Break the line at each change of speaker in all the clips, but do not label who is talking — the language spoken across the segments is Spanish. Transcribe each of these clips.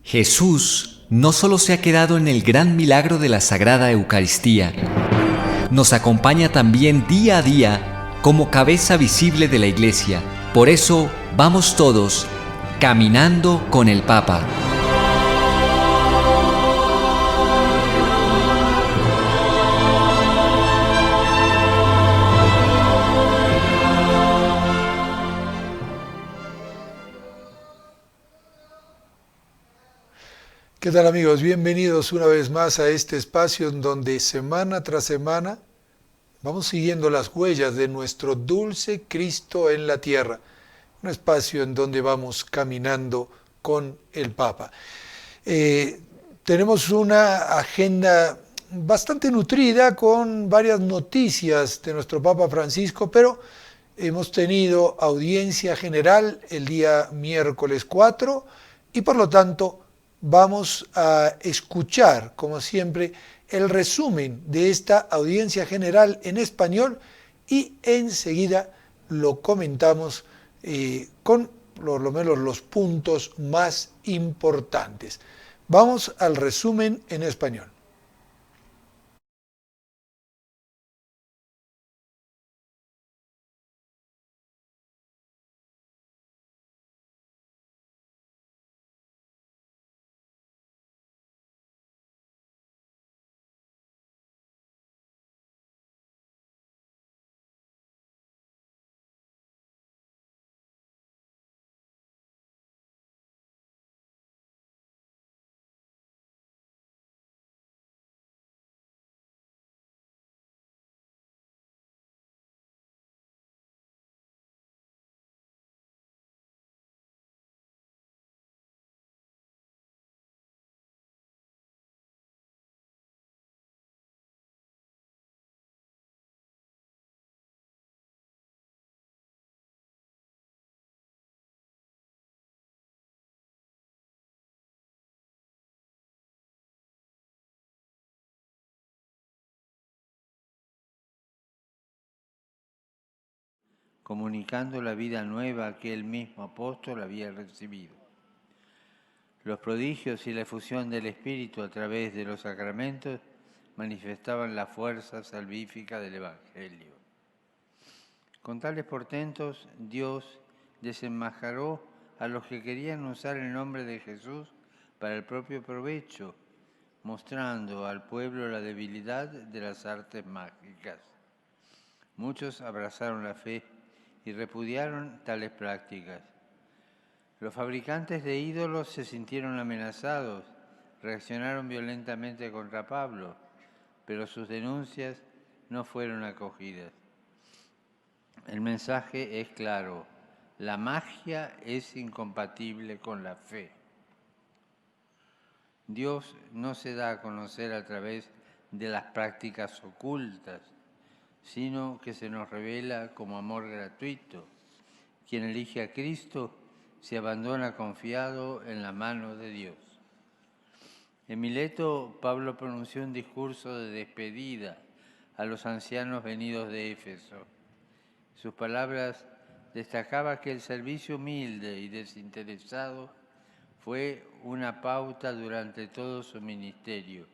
Jesús no solo se ha quedado en el gran milagro de la Sagrada Eucaristía, nos acompaña también día a día como cabeza visible de la Iglesia. Por eso vamos todos caminando con el Papa.
¿Qué tal, amigos? Bienvenidos una vez más a este espacio en donde semana tras semana vamos siguiendo las huellas de nuestro dulce Cristo en la tierra. Un espacio en donde vamos caminando con el Papa. Tenemos una agenda bastante nutrida con varias noticias de nuestro Papa Francisco, pero hemos tenido audiencia general el día miércoles 4 y por lo tanto vamos a escuchar, como siempre, el resumen de esta audiencia general en español y enseguida lo comentamos con por lo menos los puntos más importantes. Vamos al resumen en español.
Comunicando la vida nueva que el mismo apóstol había recibido. Los prodigios y la efusión del Espíritu a través de los sacramentos manifestaban la fuerza salvífica del Evangelio. Con tales portentos, Dios desenmascaró a los que querían usar el nombre de Jesús para el propio provecho, mostrando al pueblo la debilidad de las artes mágicas. Muchos abrazaron la fe y repudiaron tales prácticas. Los fabricantes de ídolos se sintieron amenazados, reaccionaron violentamente contra Pablo, pero sus denuncias no fueron acogidas. El mensaje es claro: la magia es incompatible con la fe. Dios no se da a conocer a través de las prácticas ocultas, sino que se nos revela como amor gratuito. Quien elige a Cristo se abandona confiado en la mano de Dios. En Mileto, Pablo pronunció un discurso de despedida a los ancianos venidos de Éfeso. Sus palabras destacaban que el servicio humilde y desinteresado fue una pauta durante todo su ministerio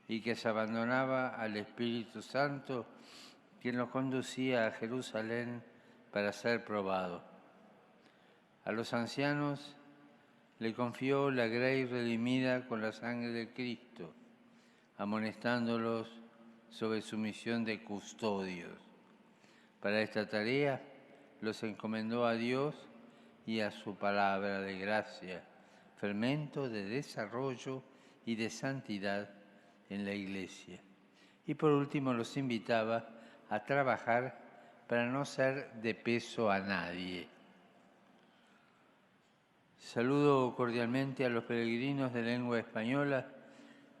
y que se abandonaba al Espíritu Santo, quien lo conducía a Jerusalén para ser probado. A los ancianos le confió la grey redimida con la sangre de Cristo, amonestándolos sobre su misión de custodios. Para esta tarea los encomendó a Dios y a su palabra de gracia, fermento de desarrollo y de santidad en la Iglesia. Y por último los invitaba a trabajar para no ser de peso a nadie. Saludo cordialmente a los peregrinos de lengua española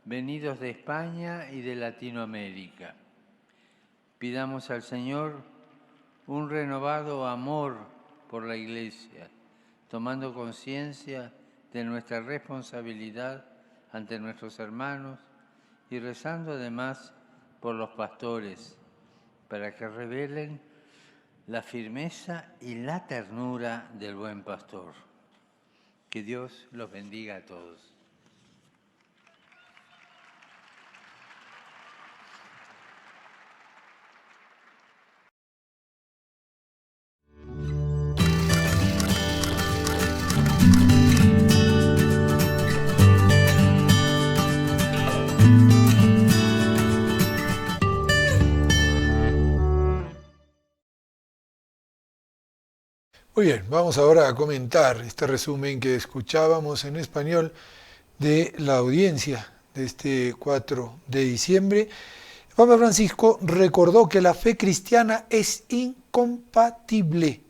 venidos de España y de Latinoamérica. Pidamos al Señor un renovado amor por la Iglesia, tomando conciencia de nuestra responsabilidad ante nuestros hermanos y rezando además por los pastores, para que revelen la firmeza y la ternura del buen pastor. Que Dios los bendiga a todos.
Muy bien, vamos ahora a comentar este resumen que escuchábamos en español de la audiencia de este 4 de diciembre. El Papa Francisco recordó que la fe cristiana es incompatible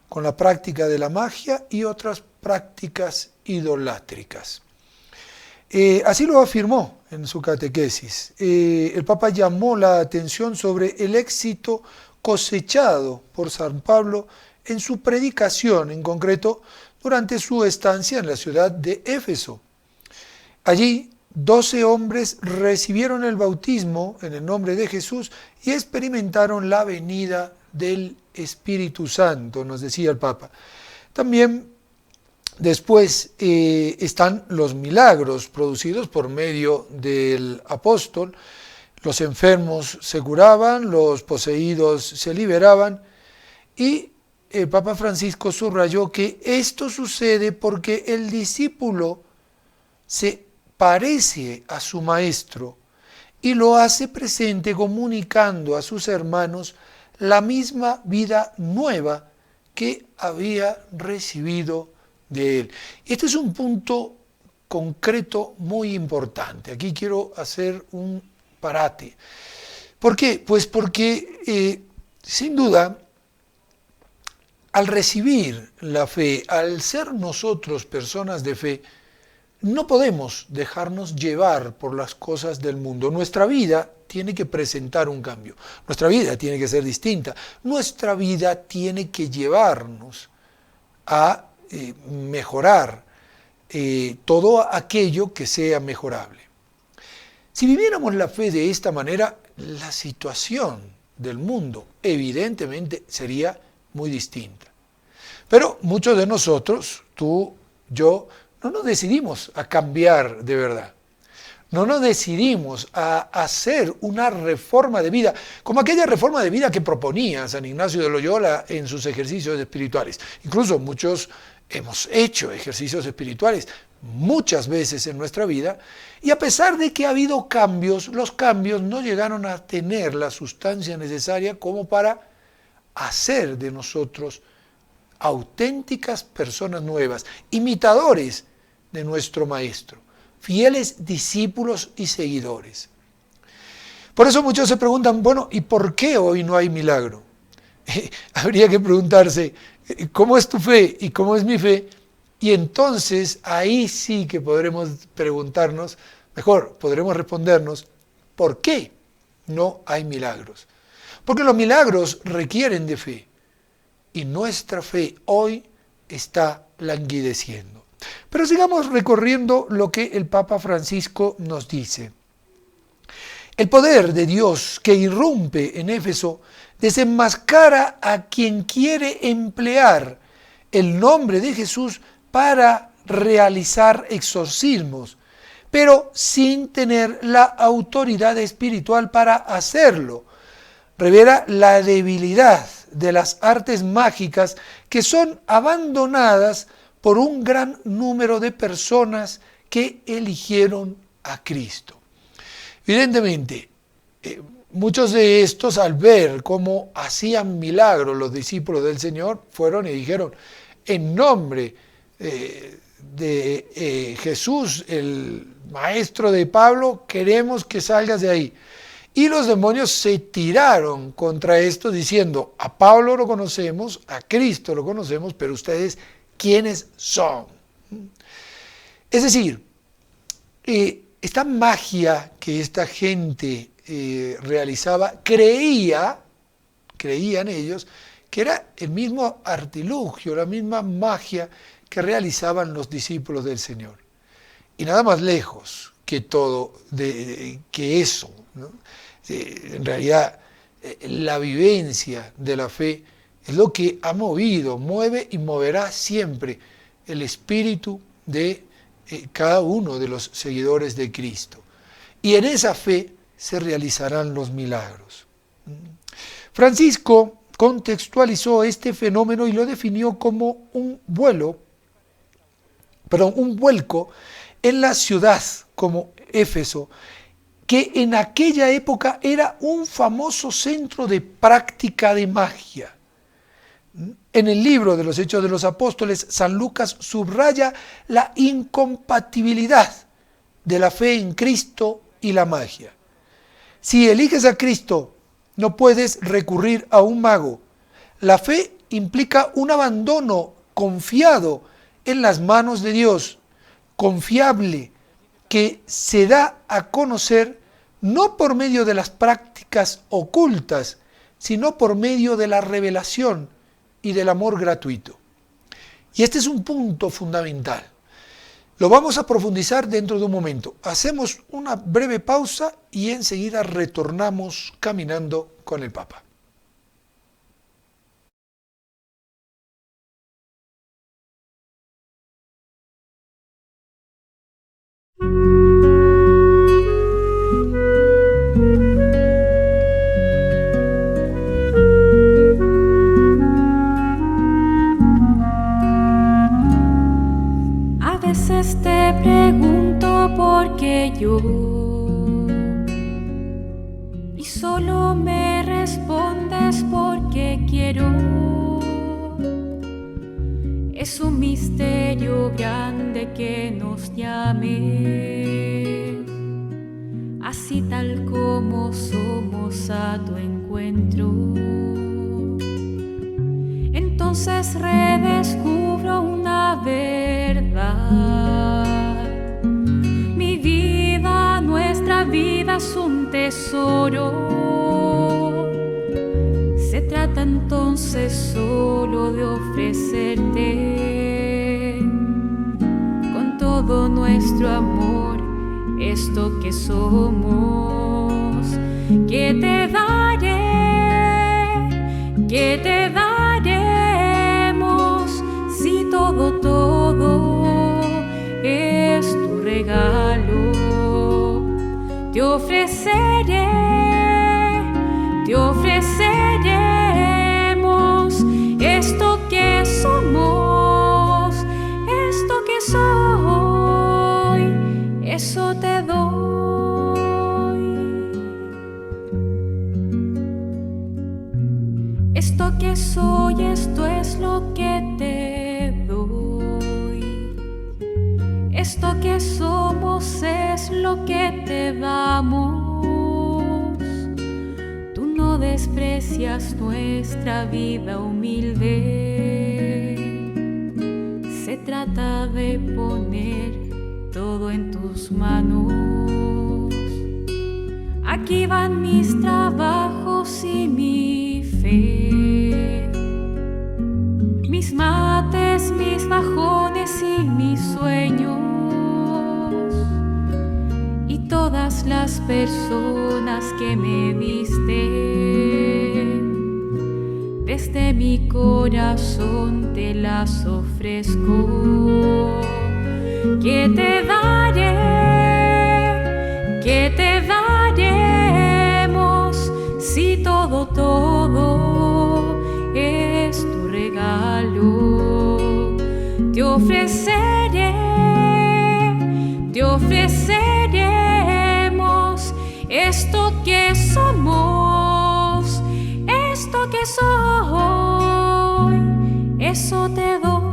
con la práctica de la magia y otras prácticas idolátricas. Así lo afirmó en su catequesis. El Papa llamó la atención sobre el éxito cosechado por San Pablo en su predicación, en concreto durante su estancia en la ciudad de Éfeso. Allí, 12 hombres recibieron el bautismo en el nombre de Jesús y experimentaron la venida del Espíritu Santo, nos decía el Papa. También después están los milagros producidos por medio del apóstol. Los enfermos se curaban, los poseídos se liberaban, y el Papa Francisco subrayó que esto sucede porque el discípulo se parece a su maestro y lo hace presente comunicando a sus hermanos la misma vida nueva que había recibido de él. Este es un punto concreto muy importante. Aquí quiero hacer un parate. ¿Por qué? Pues porque sin duda, al recibir la fe, al ser nosotros personas de fe, no podemos dejarnos llevar por las cosas del mundo. Nuestra vida tiene que presentar un cambio. Nuestra vida tiene que ser distinta. Nuestra vida tiene que llevarnos a mejorar todo aquello que sea mejorable. Si viviéramos la fe de esta manera, la situación del mundo evidentemente sería muy distinta. Pero muchos de nosotros, tú, yo, no nos decidimos a cambiar de verdad. No nos decidimos a hacer una reforma de vida, como aquella reforma de vida que proponía San Ignacio de Loyola en sus ejercicios espirituales. Incluso muchos hemos hecho ejercicios espirituales muchas veces en nuestra vida, y a pesar de que ha habido cambios, los cambios no llegaron a tener la sustancia necesaria como para hacer de nosotros auténticas personas nuevas, imitadores de nuestro Maestro, fieles discípulos y seguidores. Por eso muchos se preguntan, bueno, ¿y por qué hoy no hay milagro? Habría que preguntarse, ¿cómo es tu fe y cómo es mi fe? Y entonces ahí sí que podremos preguntarnos, mejor, podremos respondernos, ¿por qué no hay milagros? Porque los milagros requieren de fe, y nuestra fe hoy está languideciendo. Pero sigamos recorriendo lo que el Papa Francisco nos dice. El poder de Dios que irrumpe en Éfeso desenmascara a quien quiere emplear el nombre de Jesús para realizar exorcismos, pero sin tener la autoridad espiritual para hacerlo. Revela la debilidad de las artes mágicas que son abandonadas por un gran número de personas que eligieron a Cristo. Evidentemente, muchos de estos, al ver cómo hacían milagros los discípulos del Señor, fueron y dijeron, en nombre de Jesús, el maestro de Pablo, queremos que salgas de ahí. Y los demonios se tiraron contra esto diciendo, a Pablo lo conocemos, a Cristo lo conocemos, pero ustedes, ¿quiénes son? Es decir, esta magia que esta gente realizaba, creían ellos que era el mismo artilugio, la misma magia que realizaban los discípulos del Señor. Y nada más lejos que todo, que eso, ¿no? En realidad, la vivencia de la fe es lo que ha movido, mueve y moverá siempre el espíritu de cada uno de los seguidores de Cristo. Y en esa fe se realizarán los milagros. Francisco contextualizó este fenómeno y lo definió como un vuelco en la ciudad como Éfeso, que en aquella época era un famoso centro de práctica de magia. En el libro de los Hechos de los Apóstoles, San Lucas subraya la incompatibilidad de la fe en Cristo y la magia. Si eliges a Cristo, no puedes recurrir a un mago. La fe implica un abandono confiado en las manos de Dios, confiable, que se da a conocer no por medio de las prácticas ocultas, sino por medio de la revelación y del amor gratuito. Y este es un punto fundamental. Lo vamos a profundizar dentro de un momento. Hacemos una breve pausa y enseguida retornamos caminando con el Papa.
A veces te pregunto por qué yo, y solo me respondes porque quiero. Es un misterio grande que nos llame, así tal como somos a tu encuentro. Entonces redescubro una verdad. Mi vida, nuestra vida es un tesoro. Se trata entonces solo de ofrecerte con todo nuestro amor esto que somos. Que te daremos si todo es tu regalo. Te ofreceremos esto que somos, esto que soy, eso te doy. Esto que soy, esto es lo que te doy. Esto que somos es lo que te damos. Tú no desprecias nuestra vida humilde. Se trata de poner todo en tus manos. Aquí van mis trabajos y mi fe, mis mates, mis bajones y mis sueños, y todas las personas que me diste. Desde mi corazón te las ofrezco. Que te daremos si todo es tu regalo. Te ofreceremos esto que somos, esto que soy, eso te doy.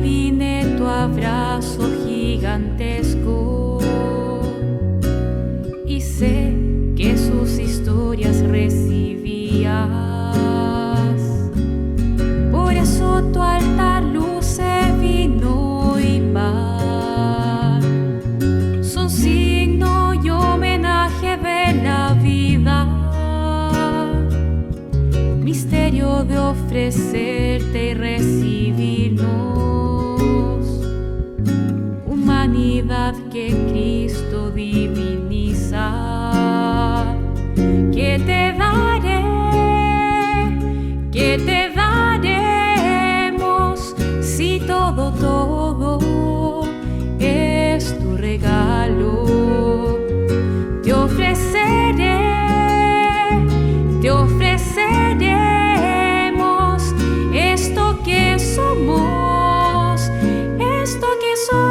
adiviné tu abrazo gigantesco y sé que sus historias recibías. Por eso tu altar luce vino y paz. Son signo y homenaje de la vida, misterio de ofrecerte y recibirnos, humanidad que Cristo diviniza. ¿Qué te daré? ¿Qué te daremos si todo es tu regalo? Te ofreceremos esto que somos, esto que soy,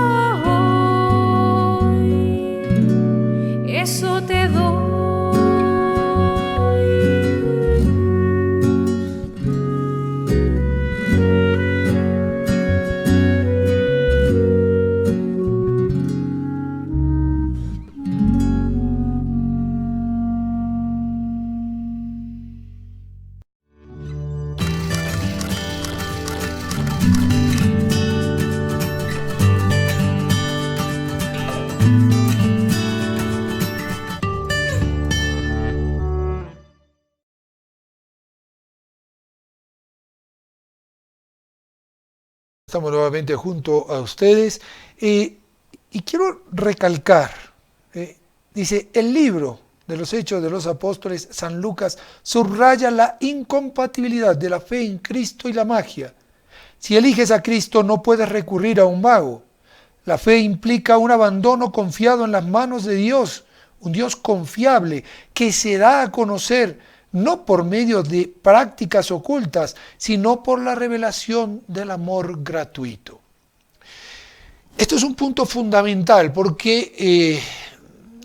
eso te doy.
Estamos nuevamente junto a ustedes y quiero recalcar, dice, el libro de los Hechos de los Apóstoles, San Lucas, subraya la incompatibilidad de la fe en Cristo y la magia. Si eliges a Cristo no puedes recurrir a un mago. La fe implica un abandono confiado en las manos de Dios, un Dios confiable que se da a conocer no por medio de prácticas ocultas, sino por la revelación del amor gratuito. Esto es un punto fundamental porque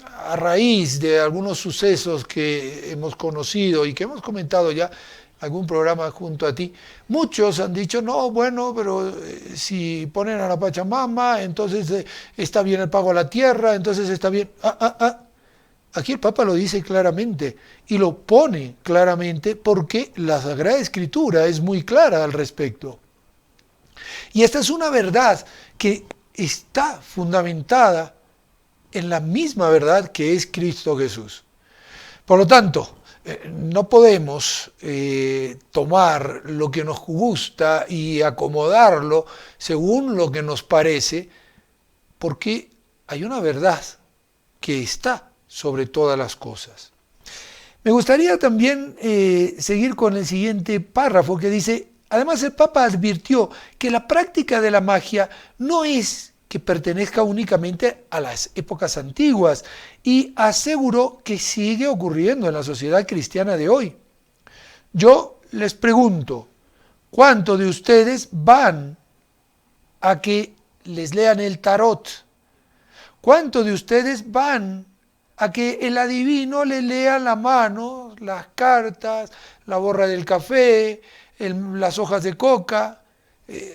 a raíz de algunos sucesos que hemos conocido y que hemos comentado ya en algún programa junto a ti, muchos han dicho, no, bueno, pero si ponen a la Pachamama, entonces está bien el pago a la tierra, entonces está bien. Aquí el Papa lo dice claramente y lo pone claramente porque la Sagrada Escritura es muy clara al respecto. Y esta es una verdad que está fundamentada en la misma verdad que es Cristo Jesús. Por lo tanto, no podemos tomar lo que nos gusta y acomodarlo según lo que nos parece, porque hay una verdad que está sobre todas las cosas. Me gustaría también seguir con el siguiente párrafo que dice, además el Papa advirtió que la práctica de la magia no es que pertenezca únicamente a las épocas antiguas y aseguró que sigue ocurriendo en la sociedad cristiana de hoy. Yo les pregunto, ¿cuántos de ustedes van a que les lean el tarot? ¿Cuántos de ustedes van a que el adivino le lea la mano, las cartas, la borra del café, las hojas de coca?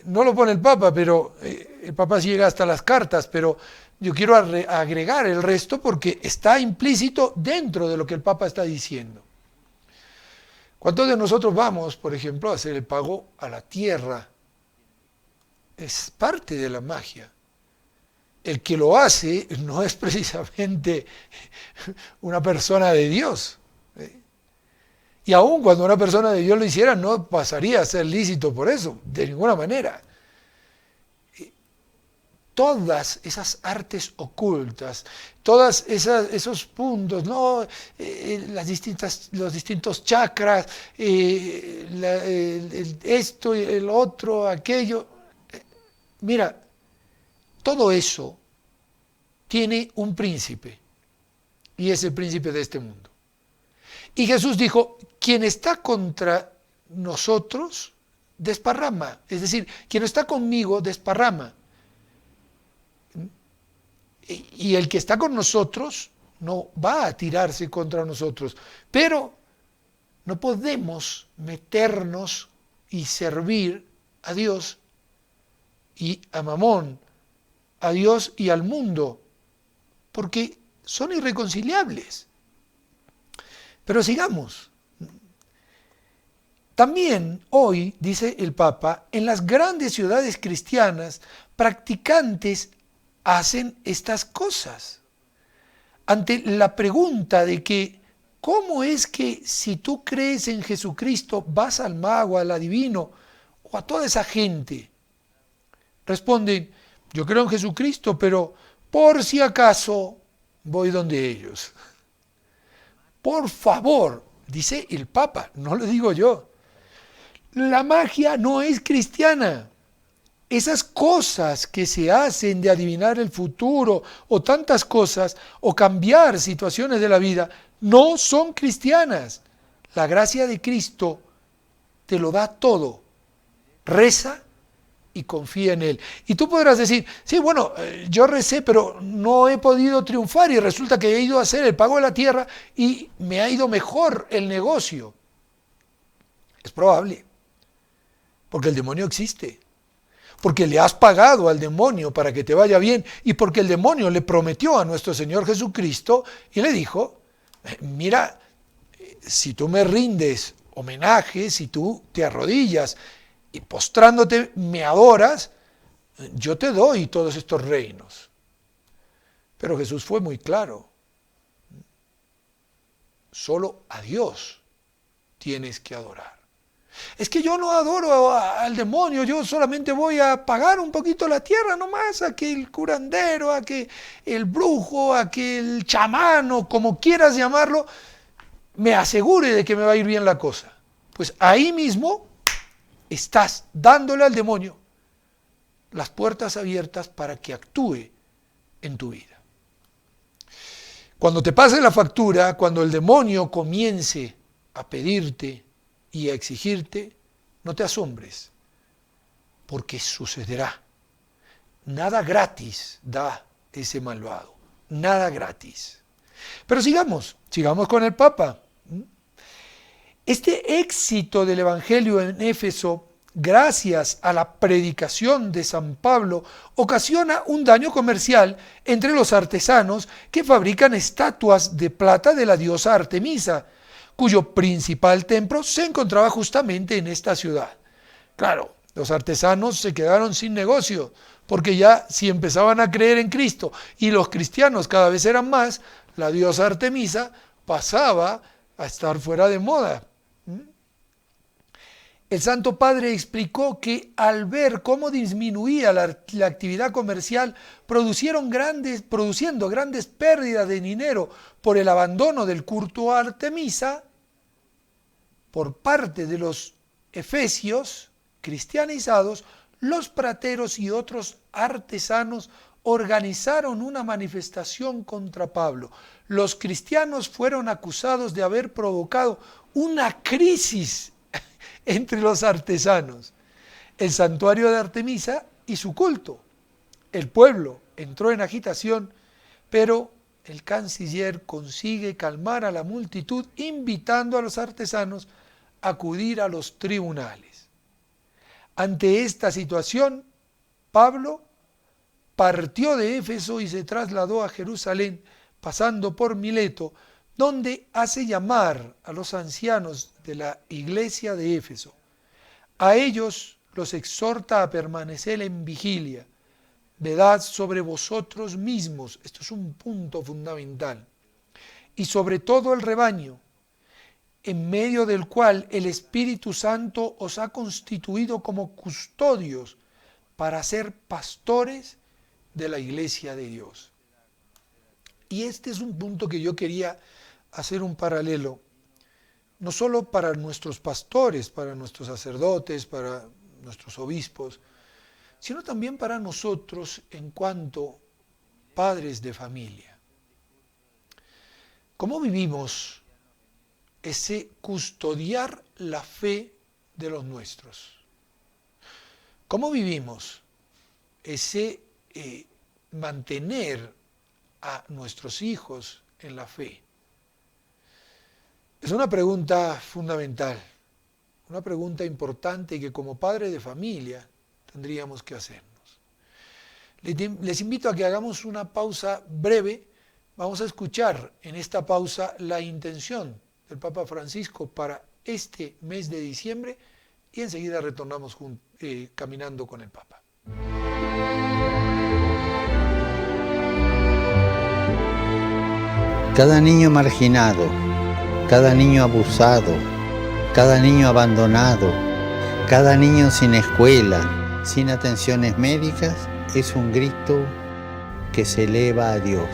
No lo pone el Papa, pero el Papa sí llega hasta las cartas, pero yo quiero agregar el resto porque está implícito dentro de lo que el Papa está diciendo. ¿Cuántos de nosotros vamos, por ejemplo, a hacer el pago a la tierra? Es parte de la magia. El que lo hace no es precisamente una persona de Dios. Y aun cuando una persona de Dios lo hiciera, no pasaría a ser lícito por eso, de ninguna manera. Todas esas artes ocultas, todos esos puntos, ¿no? Los distintos chakras, esto, el otro, aquello. Mira, todo eso tiene un príncipe, y es el príncipe de este mundo. Y Jesús dijo, quien está contra nosotros, desparrama. Es decir, quien está conmigo, desparrama. Y el que está con nosotros no va a tirarse contra nosotros. Pero no podemos meternos y servir a Dios y a Mamón, a Dios y al mundo, porque son irreconciliables. Pero sigamos. También hoy, dice el Papa, en las grandes ciudades cristianas, practicantes hacen estas cosas. Ante la pregunta de que, ¿cómo es que si tú crees en Jesucristo vas al mago, al adivino o a toda esa gente? Responden, yo creo en Jesucristo, pero por si acaso voy donde ellos. Por favor, dice el Papa, no lo digo yo. La magia no es cristiana. Esas cosas que se hacen de adivinar el futuro o tantas cosas o cambiar situaciones de la vida no son cristianas. La gracia de Cristo te lo da todo. Reza y confía en Él. Y tú podrás decir, sí, bueno, yo recé, pero no he podido triunfar y resulta que he ido a hacer el pago de la tierra y me ha ido mejor el negocio. Es probable, porque el demonio existe, porque le has pagado al demonio para que te vaya bien y porque el demonio le prometió a nuestro Señor Jesucristo y le dijo, mira, si tú me rindes homenaje, si tú te arrodillas y postrándote me adoras, yo te doy todos estos reinos. Pero Jesús fue muy claro. Solo a Dios tienes que adorar. Es que yo no adoro al demonio, yo solamente voy a pagar un poquito la tierra nomás, a que el curandero, a que el brujo, a que el chamano, como quieras llamarlo, me asegure de que me va a ir bien la cosa. Pues ahí mismo estás dándole al demonio las puertas abiertas para que actúe en tu vida. Cuando te pase la factura, cuando el demonio comience a pedirte y a exigirte, no te asombres, porque sucederá. Nada gratis da ese malvado, nada gratis. Pero sigamos con el Papa. Este éxito del Evangelio en Éfeso, gracias a la predicación de San Pablo, ocasiona un daño comercial entre los artesanos que fabrican estatuas de plata de la diosa Artemisa, cuyo principal templo se encontraba justamente en esta ciudad. Claro, los artesanos se quedaron sin negocio, porque ya si empezaban a creer en Cristo y los cristianos cada vez eran más, la diosa Artemisa pasaba a estar fuera de moda. El Santo Padre explicó que al ver cómo disminuía la actividad comercial, produciendo grandes pérdidas de dinero por el abandono del culto a Artemisa, por parte de los efesios cristianizados, los prateros y otros artesanos organizaron una manifestación contra Pablo. Los cristianos fueron acusados de haber provocado una crisis entre los artesanos, el santuario de Artemisa y su culto. El pueblo entró en agitación, pero el canciller consigue calmar a la multitud invitando a los artesanos a acudir a los tribunales. Ante esta situación, Pablo partió de Éfeso y se trasladó a Jerusalén, pasando por Mileto, donde hace llamar a los ancianos de la iglesia de Éfeso. A ellos los exhorta a permanecer en vigilia, vedad sobre vosotros mismos, esto es un punto fundamental, y sobre todo el rebaño, en medio del cual el Espíritu Santo os ha constituido como custodios para ser pastores de la iglesia de Dios. Y este es un punto que yo quería hacer un paralelo, no solo para nuestros pastores, para nuestros sacerdotes, para nuestros obispos, sino también para nosotros en cuanto padres de familia. ¿Cómo vivimos ese custodiar la fe de los nuestros? ¿Cómo vivimos ese mantener a nuestros hijos en la fe? Es una pregunta fundamental, una pregunta importante que como padre de familia tendríamos que hacernos. Les invito a que hagamos una pausa breve. Vamos a escuchar en esta pausa la intención del Papa Francisco para este mes de diciembre y enseguida retornamos caminando con el Papa.
Cada niño marginado, cada niño abusado, cada niño abandonado, cada niño sin escuela, sin atenciones médicas, es un grito que se eleva a Dios.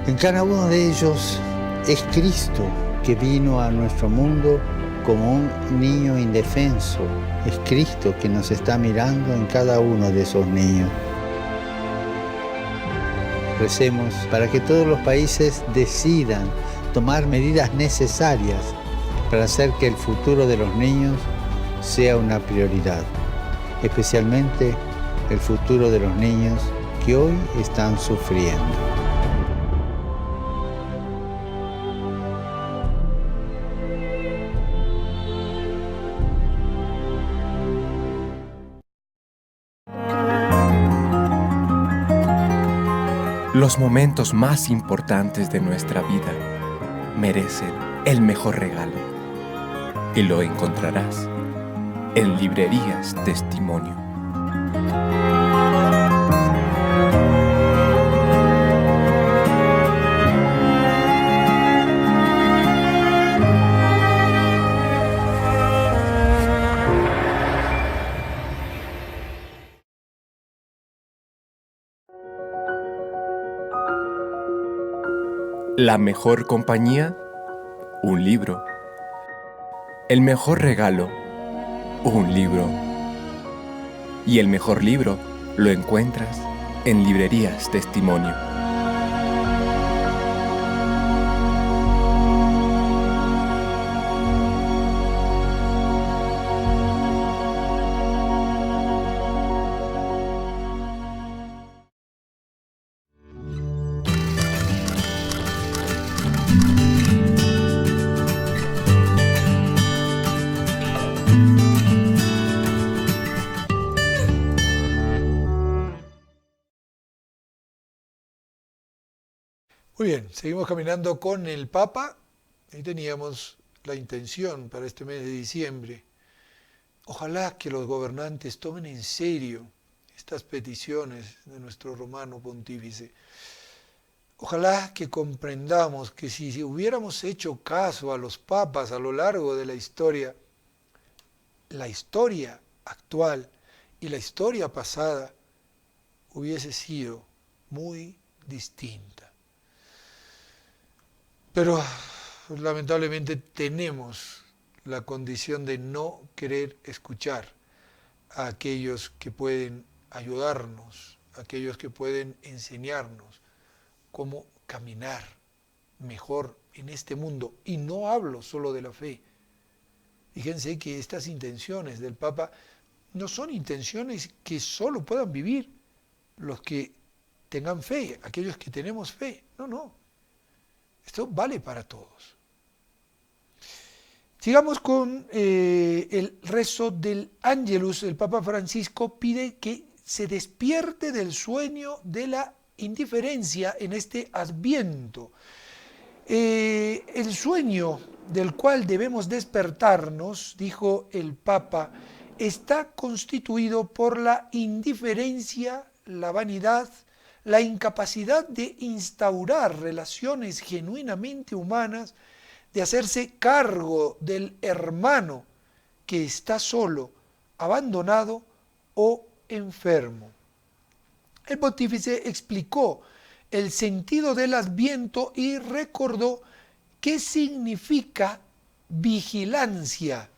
En cada uno de ellos es Cristo que vino a nuestro mundo como un niño indefenso. Es Cristo que nos está mirando en cada uno de esos niños. Recemos para que todos los países decidan tomar medidas necesarias para hacer que el futuro de los niños sea una prioridad, especialmente el futuro de los niños que hoy están sufriendo.
Los momentos más importantes de nuestra vida merecen el mejor regalo y lo encontrarás en Librerías Testimonio. La mejor compañía, un libro. El mejor regalo, un libro. Y el mejor libro lo encuentras en Librerías Testimonio.
Muy bien, seguimos caminando con el Papa. Ahí teníamos la intención para este mes de diciembre. Ojalá que los gobernantes tomen en serio estas peticiones de nuestro romano pontífice. Ojalá que comprendamos que si hubiéramos hecho caso a los papas a lo largo de la historia actual y la historia pasada hubiese sido muy distinta. Pero lamentablemente tenemos la condición de no querer escuchar a aquellos que pueden ayudarnos, a aquellos que pueden enseñarnos cómo caminar mejor en este mundo. Y no hablo solo de la fe. Fíjense que estas intenciones del Papa no son intenciones que solo puedan vivir los que tengan fe, aquellos que tenemos fe. No. Esto vale para todos. Sigamos con el rezo del Ángelus. El Papa Francisco pide que se despierte del sueño de la indiferencia en este Adviento. El sueño del cual debemos despertarnos, dijo el Papa, está constituido por la indiferencia, la vanidad, la incapacidad de instaurar relaciones genuinamente humanas, de hacerse cargo del hermano que está solo, abandonado o enfermo. El pontífice explicó el sentido del Adviento y recordó qué significa vigilancia,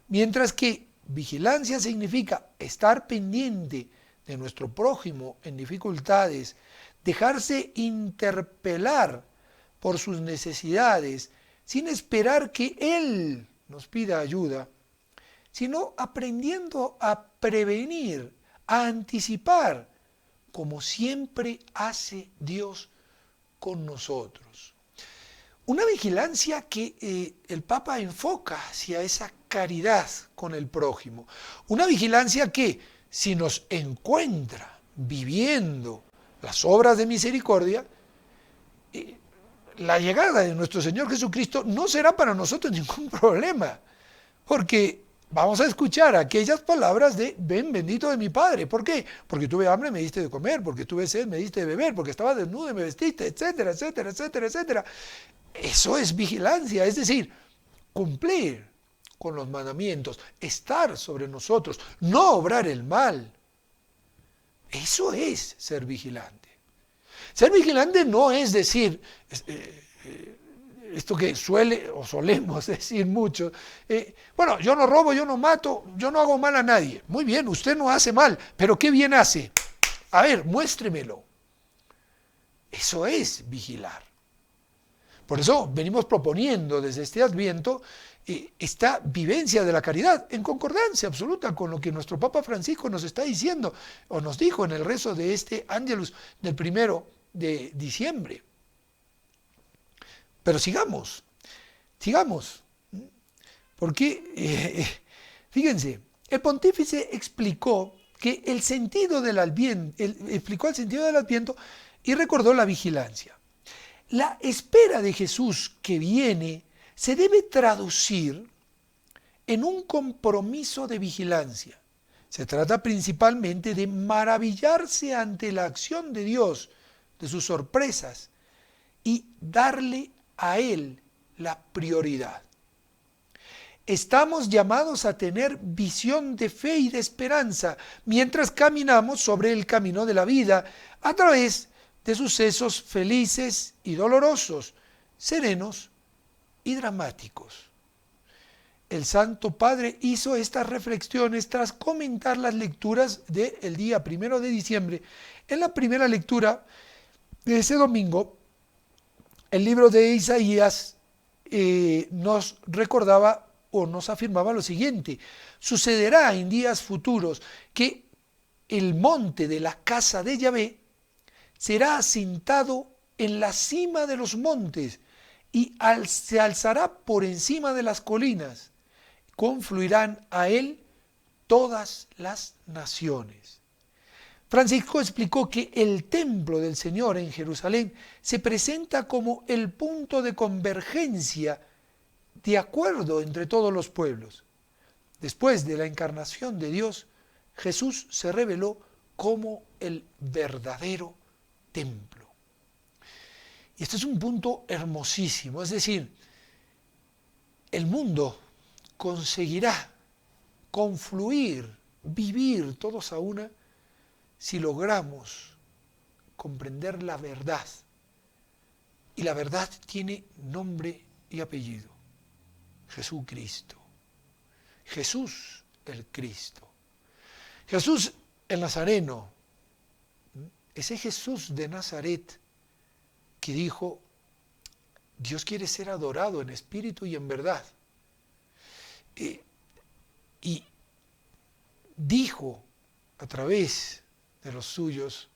mientras que vigilancia significa estar pendiente de nuestro prójimo en dificultades, dejarse interpelar por sus necesidades, sin esperar que Él nos pida ayuda, sino aprendiendo a prevenir, a anticipar, como siempre hace Dios con nosotros. Una vigilancia que el Papa enfoca hacia esa caridad con el prójimo. Una vigilancia que, si nos encuentra viviendo las obras de misericordia, la llegada de nuestro Señor Jesucristo no será para nosotros ningún problema, porque vamos a escuchar aquellas palabras de ven bendito de mi Padre. ¿Por qué? Porque tuve hambre, me diste de comer, porque tuve sed, me diste de beber, porque estaba desnudo y me vestiste, etcétera, etcétera, etcétera, etcétera. Eso es vigilancia, es decir, cumplir con los mandamientos, estar sobre nosotros, no obrar el mal. Eso es ser vigilante. Ser vigilante no es decir, esto que solemos decir mucho, bueno, yo no robo, yo no mato, yo no hago mal a nadie. Muy bien, usted no hace mal, pero ¿qué bien hace? A ver, muéstremelo. Eso es vigilar. Por eso venimos proponiendo desde este Adviento esta vivencia de la caridad, en concordancia absoluta con lo que nuestro Papa Francisco nos está diciendo, o nos dijo en el rezo de este Ángelus del 1 de diciembre. Pero sigamos, porque, fíjense, el pontífice explicó el sentido del Adviento y recordó la vigilancia. La espera de Jesús que viene se debe traducir en un compromiso de vigilancia. Se trata principalmente de maravillarse ante la acción de Dios, de sus sorpresas, y darle a Él la prioridad. Estamos llamados a tener visión de fe y de esperanza mientras caminamos sobre el camino de la vida a través de sucesos felices y dolorosos, serenos y dramáticos. El Santo Padre hizo estas reflexiones tras comentar las lecturas del día 1 de diciembre. En la primera lectura de ese domingo, el libro de Isaías nos recordaba o nos afirmaba lo siguiente: sucederá en días futuros que el monte de la casa de Yahvé será asentado en la cima de los montes y se alzará por encima de las colinas. Confluirán a él todas las naciones. Francisco explicó que el templo del Señor en Jerusalén se presenta como el punto de convergencia de acuerdo entre todos los pueblos. Después de la encarnación de Dios, Jesús se reveló como el verdadero templo. Y este es un punto hermosísimo, es decir, el mundo conseguirá confluir, vivir todos a una, si logramos comprender la verdad. Y la verdad tiene nombre y apellido: Jesucristo. Jesús el Cristo. Jesús el Nazareno. Ese Jesús de Nazaret que dijo: Dios quiere ser adorado en espíritu y en verdad. Y dijo a través de los suyos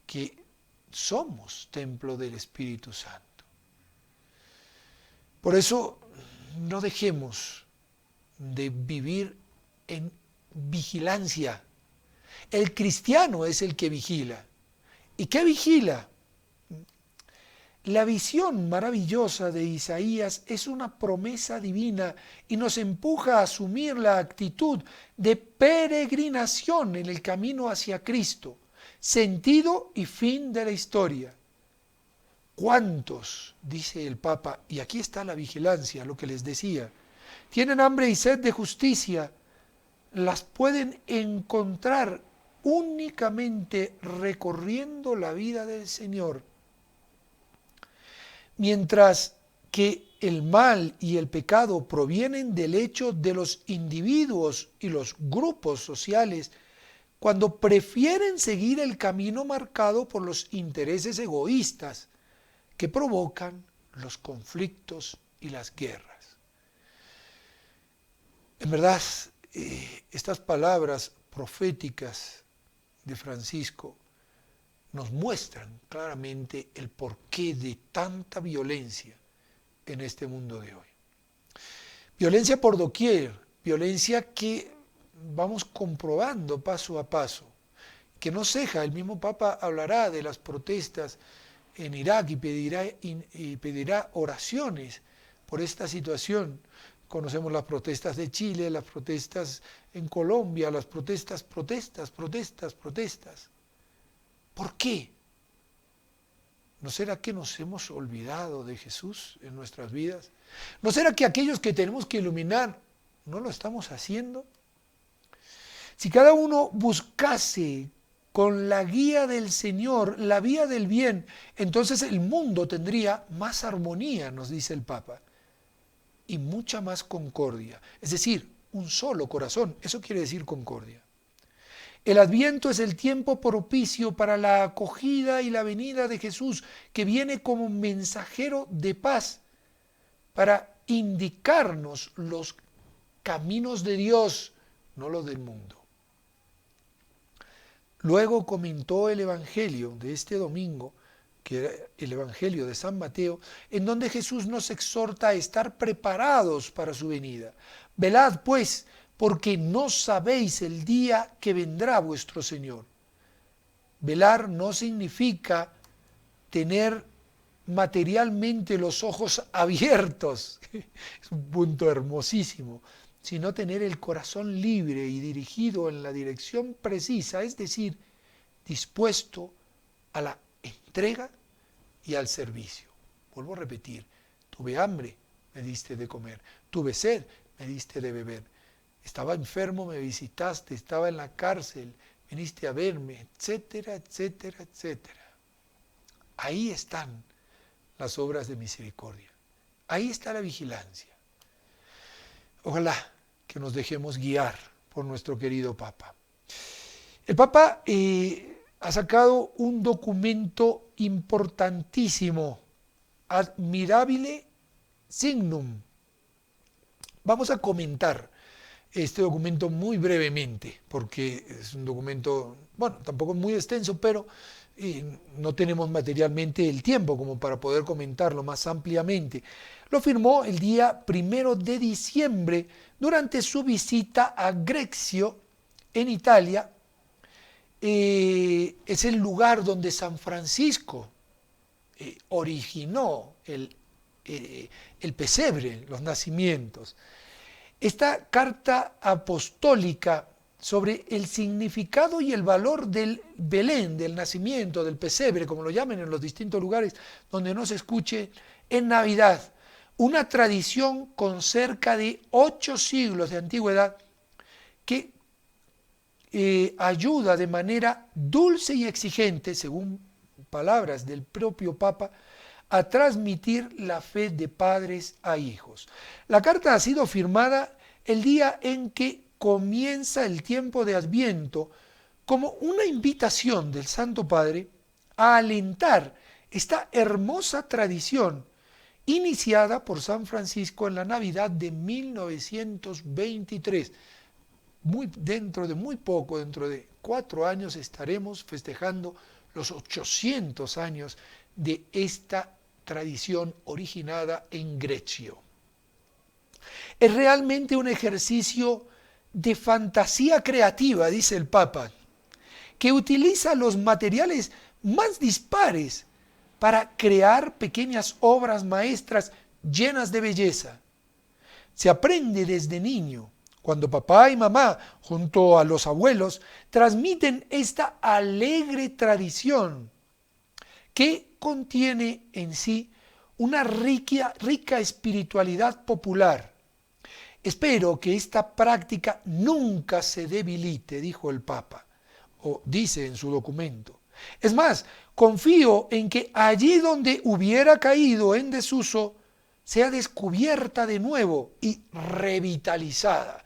que somos templo del Espíritu Santo. Por eso no dejemos de vivir en vigilancia. El cristiano es el que vigila. ¿Y qué vigila? La visión maravillosa de Isaías es una promesa divina y nos empuja a asumir la actitud de peregrinación en el camino hacia Cristo, sentido y fin de la historia. ¿Cuántos, dice el Papa, y aquí está la vigilancia, lo que les decía, tienen hambre y sed de justicia? Las pueden encontrar únicamente recorriendo la vida del Señor. Mientras que el mal y el pecado provienen del hecho de los individuos y los grupos sociales, cuando prefieren seguir el camino marcado por los intereses egoístas que provocan los conflictos y las guerras. En verdad, estas palabras proféticas de Francisco nos muestran claramente el porqué de tanta violencia en este mundo de hoy. Violencia por doquier, violencia que vamos comprobando paso a paso. que no ceja. El mismo Papa hablará de las protestas en Irak y pedirá oraciones por esta situación. Conocemos las protestas de Chile, las protestas en Colombia, las protestas. ¿Por qué? ¿No será que nos hemos olvidado de Jesús en nuestras vidas? ¿No será que aquellos que tenemos que iluminar no lo estamos haciendo? Si cada uno buscase con la guía del Señor la vía del bien, entonces el mundo tendría más armonía, nos dice el Papa, y mucha más concordia. Es decir, un solo corazón, eso quiere decir concordia. El Adviento es el tiempo propicio para la acogida y la venida de Jesús, que viene como mensajero de paz para indicarnos los caminos de Dios, no los del mundo. Luego comentó el Evangelio de este domingo, que era el Evangelio de San Mateo, en donde Jesús nos exhorta a estar preparados para su venida. Velad pues, porque no sabéis el día que vendrá vuestro Señor. Velar no significa tener materialmente los ojos abiertos, es un punto hermosísimo, sino tener el corazón libre y dirigido en la dirección precisa, es decir, dispuesto a la entrega y al servicio. Vuelvo a repetir, tuve hambre, me diste de comer, tuve sed, me diste de beber, estaba enfermo, me visitaste, estaba en la cárcel, viniste a verme, etcétera, etcétera, etcétera. Ahí están las obras de misericordia, ahí está la vigilancia. Ojalá que nos dejemos guiar por nuestro querido Papa. El Papa ha sacado un documento importantísimo, Admirabile Signum. Vamos a comentar este documento muy brevemente, porque es un documento, bueno, tampoco muy extenso, pero no tenemos materialmente el tiempo como para poder comentarlo más ampliamente. Lo firmó el día 1 de diciembre durante su visita a Greccio, en Italia. Es el lugar donde San Francisco originó el pesebre, los nacimientos. Esta carta apostólica sobre el significado y el valor del Belén, del nacimiento, del pesebre, como lo llamen en los distintos lugares donde no se escuche, en Navidad, una tradición con cerca de 8 siglos de antigüedad que ayuda de manera dulce y exigente, según palabras del propio Papa, a transmitir la fe de padres a hijos. La carta ha sido firmada el día en que comienza el tiempo de Adviento como una invitación del Santo Padre a alentar esta hermosa tradición iniciada por San Francisco en la Navidad de 1923. Dentro de muy poco, dentro de 4 años, estaremos festejando los 800 años de esta tradición originada en Greccio. Es realmente un ejercicio de fantasía creativa, dice el Papa, que utiliza los materiales más dispares para crear pequeñas obras maestras llenas de belleza. Se aprende desde niño, cuando papá y mamá, junto a los abuelos, transmiten esta alegre tradición que contiene en sí una rica espiritualidad popular. Espero que esta práctica nunca se debilite, dijo el Papa, o dice en su documento. Es más, confío en que allí donde hubiera caído en desuso, sea descubierta de nuevo y revitalizada.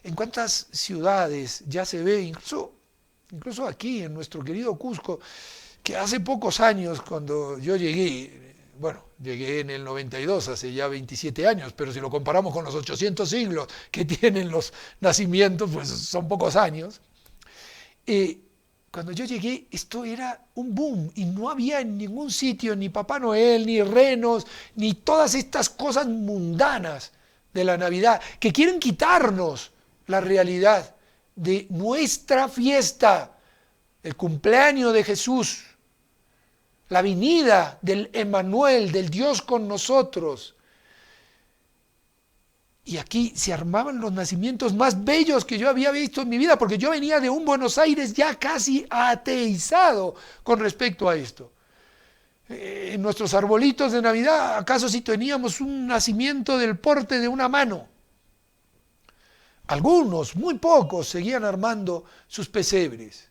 En cuántas ciudades ya se ve, incluso aquí en nuestro querido Cusco, que hace pocos años cuando yo llegué, llegué en el 92, hace ya 27 años, pero si lo comparamos con los 800 siglos que tienen los nacimientos, pues son pocos años. Cuando yo llegué, esto era un boom y no había en ningún sitio ni Papá Noel, ni renos, ni todas estas cosas mundanas de la Navidad que quieren quitarnos la realidad de nuestra fiesta, el cumpleaños de Jesús, la venida del Emmanuel, del Dios con nosotros. Y aquí se armaban los nacimientos más bellos que yo había visto en mi vida, porque yo venía de un Buenos Aires ya casi ateizado con respecto a esto. En nuestros arbolitos de Navidad, ¿acaso si teníamos un nacimiento del porte de una mano? Algunos, muy pocos, seguían armando sus pesebres.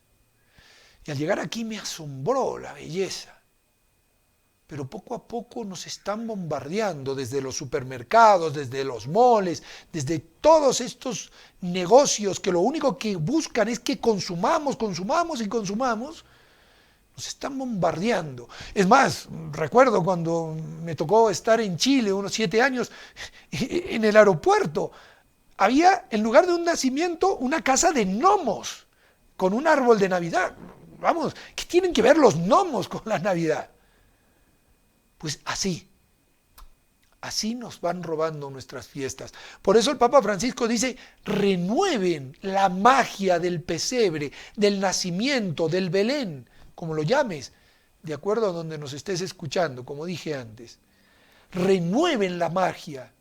Y al llegar aquí me asombró la belleza. Pero poco a poco nos están bombardeando desde los supermercados, desde los moles, desde todos estos negocios que lo único que buscan es que consumamos, consumamos y consumamos. Nos están bombardeando. Es más, recuerdo cuando me tocó estar en Chile, unos 7 años, en el aeropuerto, había en lugar de un nacimiento una casa de gnomos con un árbol de Navidad. Vamos, ¿qué tienen que ver los gnomos con la Navidad? Pues así nos van robando nuestras fiestas. Por eso el Papa Francisco dice, renueven la magia del pesebre, del nacimiento, del Belén, como lo llames, de acuerdo a donde nos estés escuchando, como dije antes. Renueven la magia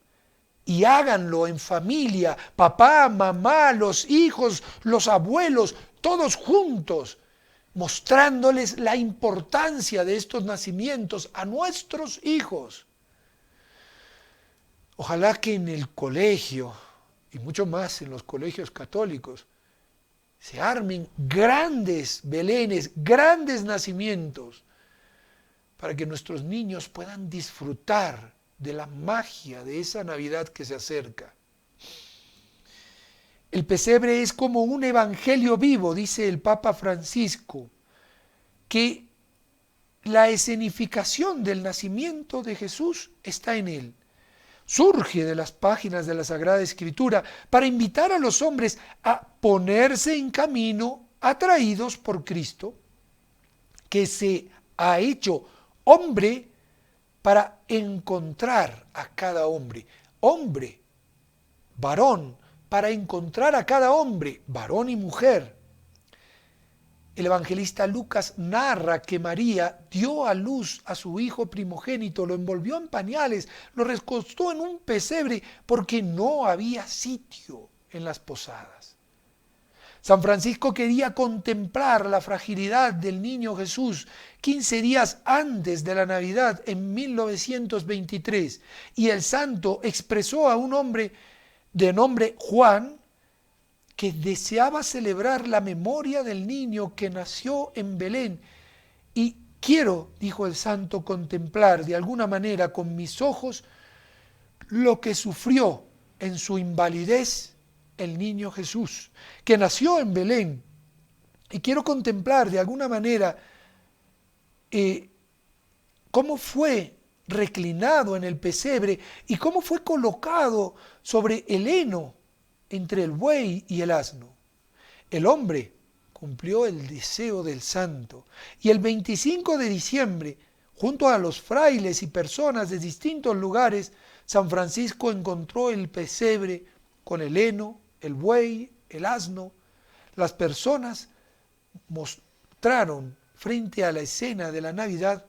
y háganlo en familia, papá, mamá, los hijos, los abuelos, todos juntos, mostrándoles la importancia de estos nacimientos a nuestros hijos. Ojalá que en el colegio, y mucho más en los colegios católicos, se armen grandes belenes, grandes nacimientos, para que nuestros niños puedan disfrutar de la magia de esa Navidad que se acerca. El pesebre es como un evangelio vivo, dice el Papa Francisco, que la escenificación del nacimiento de Jesús está en él. Surge de las páginas de la Sagrada Escritura para invitar a los hombres a ponerse en camino atraídos por Cristo, que se ha hecho hombre para encontrar a cada hombre. Hombre, varón, para encontrar a cada hombre, varón y mujer. El evangelista Lucas narra que María dio a luz a su hijo primogénito, lo envolvió en pañales, lo recostó en un pesebre porque no había sitio en las posadas. San Francisco quería contemplar la fragilidad del niño Jesús 15 días antes de la Navidad en 1923 y el santo expresó a un hombre de nombre Juan que deseaba celebrar la memoria del niño que nació en Belén. Y quiero, dijo el santo, contemplar de alguna manera con mis ojos lo que sufrió en su invalidez el niño Jesús, que nació en Belén. Y quiero contemplar de alguna manera cómo fue reclinado en el pesebre y cómo fue colocado sobre el heno entre el buey y el asno. El hombre cumplió el deseo del santo y el 25 de diciembre, junto a los frailes y personas de distintos lugares, San Francisco encontró el pesebre con el heno, el buey, el asno. Las personas mostraron frente a la escena de la Navidad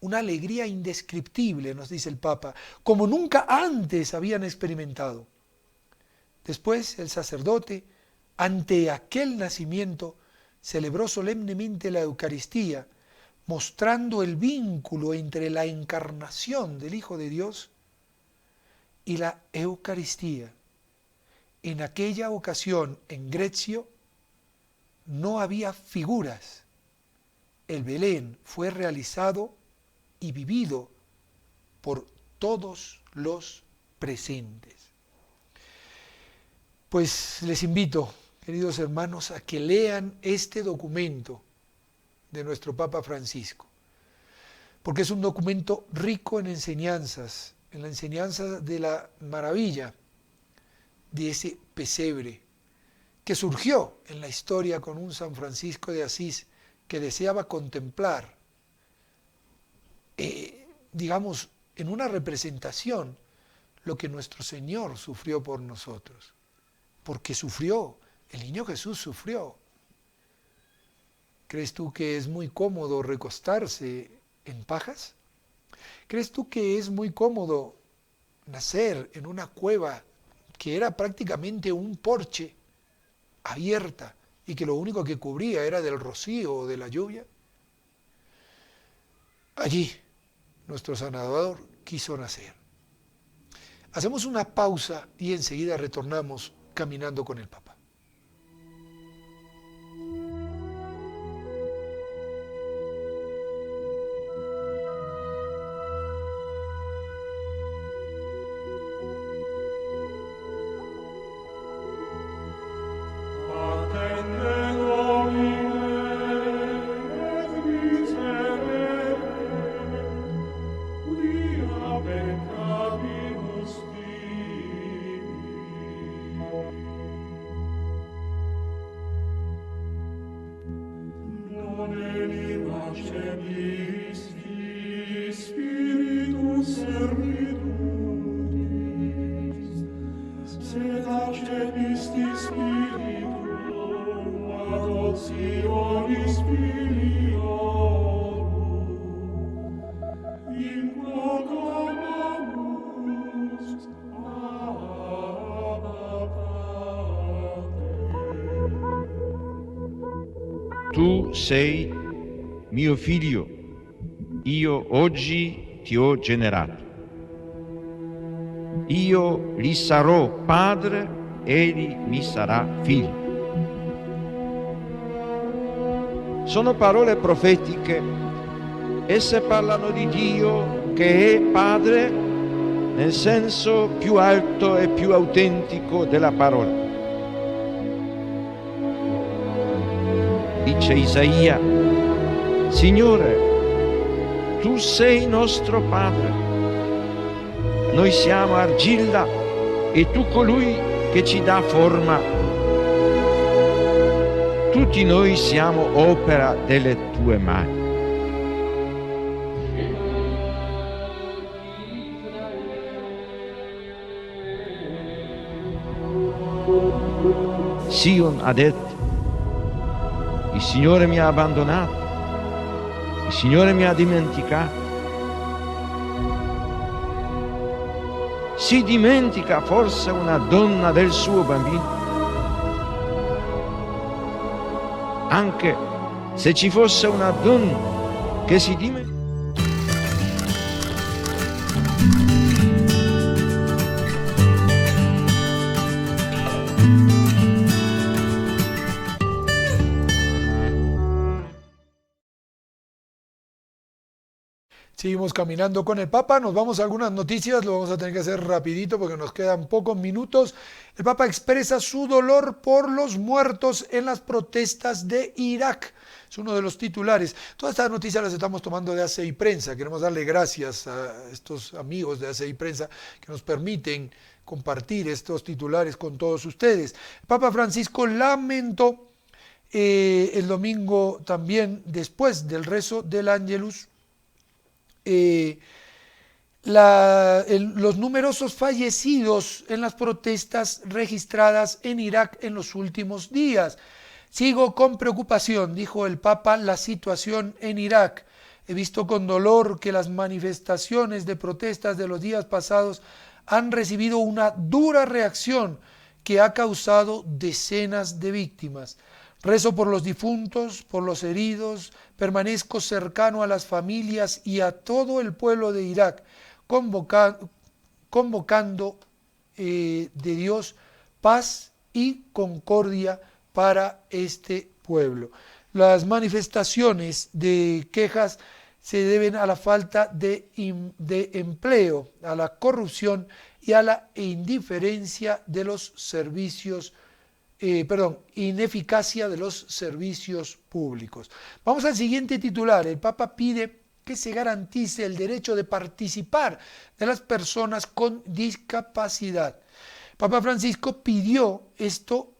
una alegría indescriptible, nos dice el Papa, como nunca antes habían experimentado. Después el sacerdote, ante aquel nacimiento, celebró solemnemente la Eucaristía, mostrando el vínculo entre la encarnación del Hijo de Dios y la Eucaristía. En aquella ocasión, en Grecio, no había figuras. El Belén fue realizado y vivido por todos los presentes. Pues les invito, queridos hermanos, a que lean este documento de nuestro Papa Francisco, porque es un documento rico en enseñanzas, en la enseñanza de la maravilla de ese pesebre que surgió en la historia con un San Francisco de Asís que deseaba contemplar, digamos, en una representación lo que nuestro Señor sufrió por nosotros. Porque sufrió, el niño Jesús sufrió. ¿Crees tú que es muy cómodo recostarse en pajas? ¿Crees tú que es muy cómodo nacer en una cueva que era prácticamente un porche abierta y que lo único que cubría era del rocío o de la lluvia? Allí nuestro Salvador quiso nacer. Hacemos una pausa y enseguida retornamos caminando con el Papa.
Tu sei mio figlio, io oggi ti ho generato. Io gli sarò padre, egli mi sarà figlio. Sono parole profetiche, esse parlano di Dio che è Padre nel senso più alto e più autentico della parola. Dice Isaia, Signore, tu sei nostro Padre, noi siamo argilla e tu colui che ci dà forma. Tutti noi siamo opera delle tue mani. Sion ha detto, il Signore mi ha abbandonato, il Signore mi ha dimenticato. Si dimentica forse una donna del suo bambino? Anche se ci fosse una donna che si dimentica.
Seguimos caminando con el Papa, nos vamos a algunas noticias, lo vamos a tener que hacer rapidito porque nos quedan pocos minutos. El Papa expresa su dolor por los muertos en las protestas de Irak. Es uno de los titulares. Todas estas noticias las estamos tomando de ACI Prensa. Queremos darle gracias a estos amigos de ACI Prensa que nos permiten compartir estos titulares con todos ustedes. El Papa Francisco lamentó el domingo también, después del rezo del Ángelus, los numerosos fallecidos en las protestas registradas en Irak en los últimos días. Sigo con preocupación, dijo el Papa, la situación en Irak. He visto con dolor que las manifestaciones de protestas de los días pasados han recibido una dura reacción que ha causado decenas de víctimas. Rezo por los difuntos, por los heridos, permanezco cercano a las familias y a todo el pueblo de Irak, convocando de Dios paz y concordia para este pueblo. Las manifestaciones de quejas se deben a la falta de empleo, a la corrupción y a la indiferencia de los servicios ineficacia de los servicios públicos. Vamos al siguiente titular. El Papa pide que se garantice el derecho de participar de las personas con discapacidad. Papa Francisco pidió esto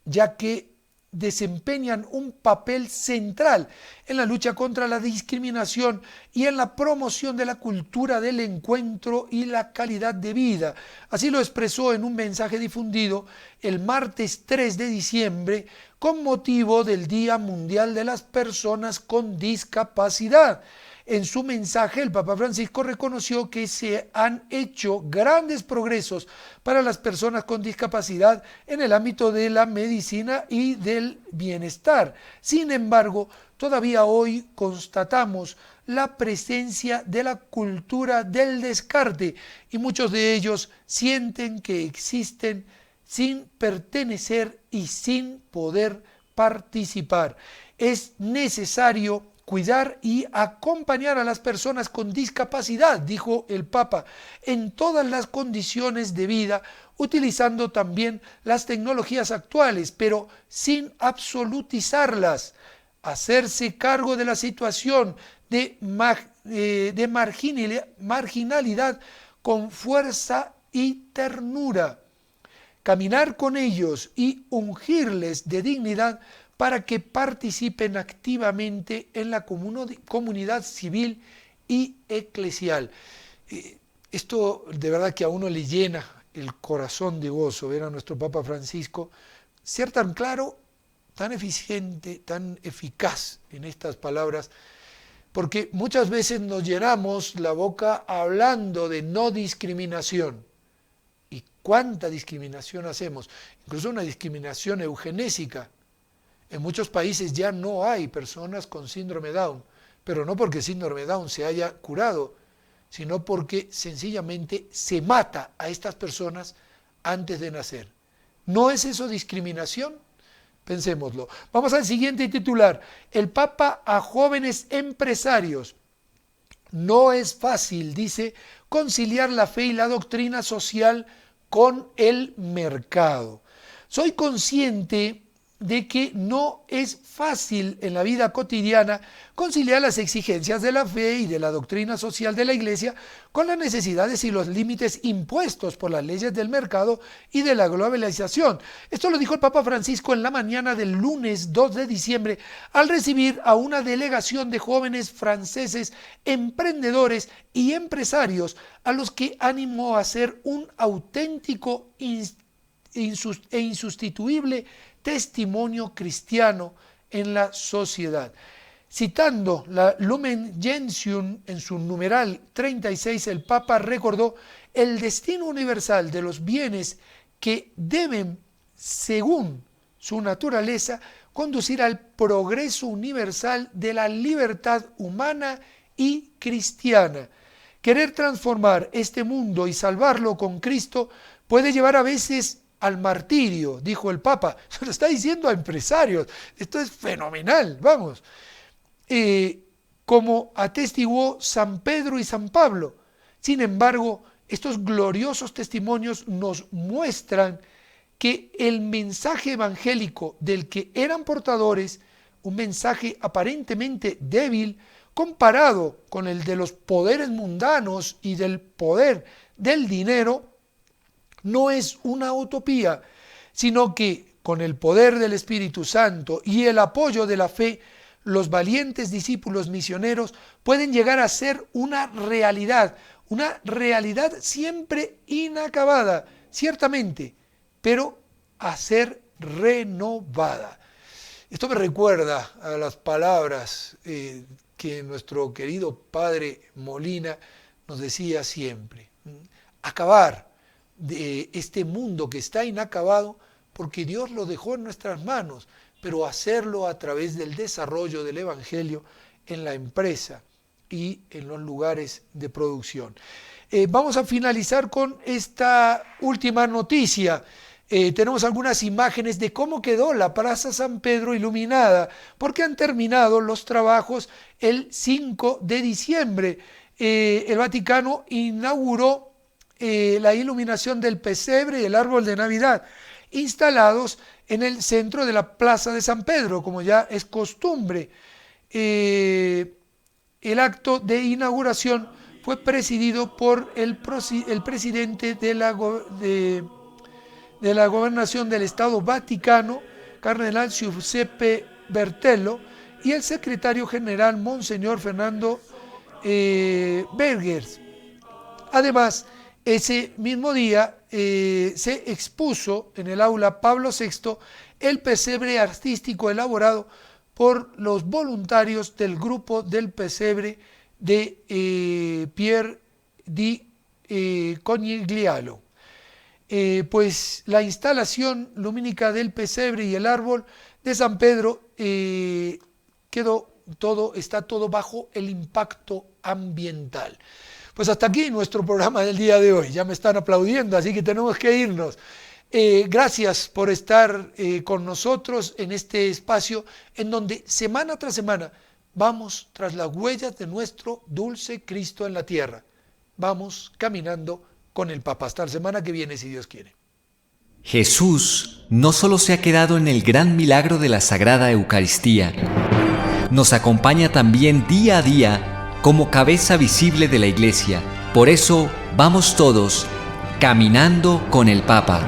ya que desempeñan un papel central en la lucha contra la discriminación y en la promoción de la cultura del encuentro y la calidad de vida. Así lo expresó en un mensaje difundido el martes 3 de diciembre con motivo del Día Mundial de las Personas con Discapacidad. En su mensaje, el Papa Francisco reconoció que se han hecho grandes progresos para las personas con discapacidad en el ámbito de la medicina y del bienestar. Sin embargo, todavía hoy constatamos la presencia de la cultura del descarte y muchos de ellos sienten que existen sin pertenecer y sin poder participar. Es necesario cuidar y acompañar a las personas con discapacidad, dijo el Papa, en todas las condiciones de vida, utilizando también las tecnologías actuales, pero sin absolutizarlas. Hacerse cargo de la situación de marginalidad con fuerza y ternura. Caminar con ellos y ungirles de dignidad para que participen activamente en la comunidad civil y eclesial. Esto de verdad que a uno le llena el corazón de gozo ver a nuestro Papa Francisco ser tan claro, tan eficiente, tan eficaz en estas palabras, porque muchas veces nos llenamos la boca hablando de no discriminación. ¿Y cuánta discriminación hacemos? Incluso una discriminación eugenésica. En muchos países ya no hay personas con síndrome Down, pero no porque el síndrome Down se haya curado, sino porque sencillamente se mata a estas personas antes de nacer. ¿No es eso discriminación? Pensémoslo. Vamos al siguiente titular. El Papa a jóvenes empresarios. No es fácil, dice, conciliar la fe y la doctrina social con el mercado. Soy consciente de que no es fácil en la vida cotidiana conciliar las exigencias de la fe y de la doctrina social de la Iglesia con las necesidades y los límites impuestos por las leyes del mercado y de la globalización. Esto lo dijo el Papa Francisco en la mañana del lunes 2 de diciembre al recibir a una delegación de jóvenes franceses emprendedores y empresarios a los que animó a ser un auténtico e insustituible testimonio cristiano en la sociedad. Citando la Lumen Gentium en su numeral 36, el Papa recordó el destino universal de los bienes que deben, según su naturaleza, conducir al progreso universal de la libertad humana y cristiana. Querer transformar este mundo y salvarlo con Cristo puede llevar a veces al martirio, dijo el Papa. Se lo está diciendo a empresarios. Esto es fenomenal, vamos. Como atestiguó San Pedro y San Pablo. Sin embargo, estos gloriosos testimonios nos muestran que el mensaje evangélico del que eran portadores, un mensaje aparentemente débil, comparado con el de los poderes mundanos y del poder del dinero, no es una utopía, sino que con el poder del Espíritu Santo y el apoyo de la fe, los valientes discípulos misioneros pueden llegar a ser una realidad siempre inacabada, ciertamente, pero a ser renovada. Esto me recuerda a las palabras que nuestro querido padre Molina nos decía siempre. Acabar de este mundo que está inacabado porque Dios lo dejó en nuestras manos, pero hacerlo a través del desarrollo del Evangelio en la empresa y en los lugares de producción. Vamos a finalizar con esta última noticia. Tenemos algunas imágenes de cómo quedó la Plaza San Pedro iluminada, porque han terminado los trabajos el 5 de diciembre. El Vaticano inauguró la iluminación del pesebre y el árbol de Navidad, instalados en el centro de la Plaza de San Pedro, como ya es costumbre. El acto de inauguración fue presidido por el presidente de la Gobernación del Estado Vaticano, Cardenal Giuseppe Bertello, y el secretario general, Monseñor Fernando Bergers. Además, ese mismo día se expuso en el aula Pablo VI el pesebre artístico elaborado por los voluntarios del grupo del pesebre de Pier di Coniglialo. Pues la instalación lumínica del pesebre y el árbol de San Pedro está todo bajo el impacto ambiental. Pues hasta aquí nuestro programa del día de hoy. Ya me están aplaudiendo, así que tenemos que irnos. Gracias por estar con nosotros en este espacio en donde semana tras semana vamos tras las huellas de nuestro dulce Cristo en la tierra. Vamos caminando con el Papa. Hasta la semana que viene, si Dios quiere.
Jesús no solo se ha quedado en el gran milagro de la Sagrada Eucaristía, nos acompaña también día a día como cabeza visible de la Iglesia. Por eso vamos todos caminando con el Papa.